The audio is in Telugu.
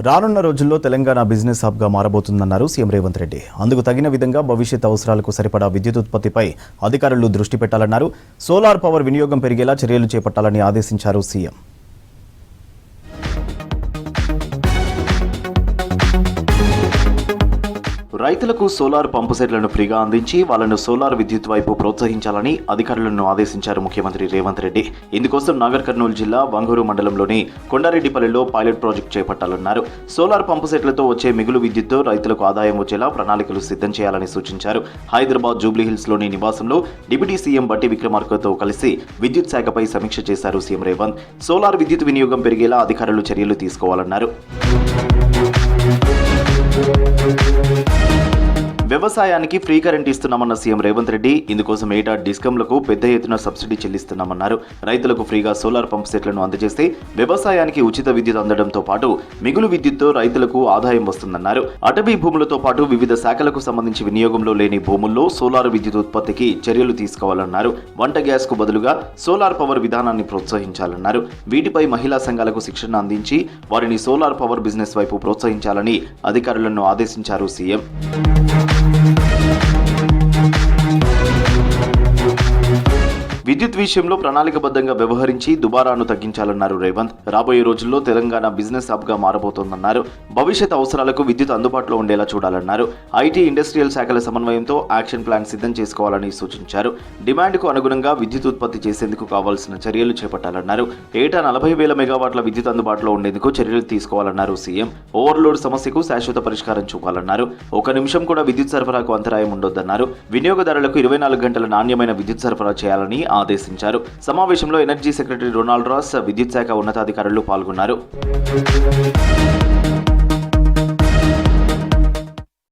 రానున్న రోజుల్లో తెలంగాణ బిజినెస్ హబ్గా మారబోతుందన్నారు సీఎం రేవంత్ రెడ్డి. అందుకు తగిన విధంగా భవిష్యత్ అవసరాలకు సరిపడా విద్యుత్ ఉత్పత్తిపై అధికారులు దృష్టి పెట్టాలన్నారు. సోలార్ పవర్ వినియోగం పెరిగేలా చర్యలు చేపట్టాలని ఆదేశించారు సీఎం. రైతులకు సోలార్ పంపు సెట్లను ఫ్రీగా అందించి వాళ్లను సోలార్ విద్యుత్ వైపు ప్రోత్సహించాలని అధికారులను ఆదేశించారు ముఖ్యమంత్రి రేవంత్ రెడ్డి. ఇందుకోసం నాగర్ కర్నూలు జిల్లా వంగూరు మండలంలోని కొండారెడ్డిపల్లిలో పైలట్ ప్రాజెక్టు చేపట్టాలన్నారు. సోలార్ పంపు సెట్లతో వచ్చే మిగులు విద్యుత్తో రైతులకు ఆదాయం వచ్చేలా ప్రణాళికలు సిద్ధం చేయాలని సూచించారు. హైదరాబాద్ జూబ్లీహిల్స్లోని నివాసంలో డిప్యూటీ సీఎం బట్టి విక్రమార్కతో కలిసి విద్యుత్ శాఖపై సమీక్ష చేశారు సీఎం రేవంత్. సోలార్ విద్యుత్ వినియోగం పెరిగేలా అధికారులు చర్యలు తీసుకోవాలన్నారు. వ్యవసాయానికి ఫ్రీ కరెంట్ ఇస్తున్నామన్న సీఎం రేవంత్ రెడ్డి. ఇందుకోసం ఏటా డిస్కంలకు పెద్ద ఎత్తున సబ్సిడీ చెల్లిస్తున్నామన్నారు. రైతులకు ఫ్రీగా సోలార్ పంప్ సెట్లను అందజేస్తే వ్యవసాయానికి ఉచిత విద్యుత్ అందడంతో పాటు మిగులు విద్యుత్తో రైతులకు ఆదాయం వస్తుందన్నారు. అటవీ భూములతో పాటు వివిధ శాఖలకు సంబంధించి వినియోగంలో లేని భూముల్లో సోలార్ విద్యుత్ ఉత్పత్తికి చర్యలు తీసుకోవాలన్నారు. వంట గ్యాస్ కు బదులుగా సోలార్ పవర్ విధానాన్ని ప్రోత్సహించాలన్నారు. వీటిపై మహిళా సంఘాలకు శిక్షణ అందించి వారిని సోలార్ పవర్ బిజినెస్ వైపు ప్రోత్సహించాలని అధికారులను ఆదేశించారు సీఎం. విద్యుత్ విషయంలో ప్రణాళికబద్ధంగా వ్యవహరించి దుబారాను తగ్గించాలన్నారు రేవంత్. రాబోయే రోజుల్లో తెలంగాణ బిజినెస్ హబ్గా మారబోతోందన్నారు. భవిష్యత్ అవసరాలకు విద్యుత్ అందుబాటులో ఉండేలా చూడాలన్నారు. ఐటీ, ఇండస్ట్రియల్ శాఖల సమన్వయంతో యాక్షన్ ప్లాన్ సిద్ధం చేసుకోవాలని సూచించారు. డిమాండ్కు అనుగుణంగా విద్యుత్ ఉత్పత్తి చేసేందుకు కావాల్సిన చర్యలు చేపట్టాలన్నారు. ఏటా 40,000 మెగావాట్ల విద్యుత్ అందుబాటులో ఉండేందుకు చర్యలు తీసుకోవాలన్నారు సీఎం. ఓవర్లోడ్ సమస్యకు శాశ్వత పరిష్కారం చూపాలన్నారు. 1 నిమిషం కూడా విద్యుత్ సరఫరాకు అంతరాయం ఉండొద్దన్నారు. వినియోగదారులకు 24 గంటల నాణ్యమైన విద్యుత్ సరఫరా చేయాలని ఆదేశించారు. సమావేశంలో ఎనర్జీ సెక్రటరీ రొనాల్డ్ రాస్, విద్యుత్ శాఖ ఉన్నతాధికారులు పాల్గొన్నారు.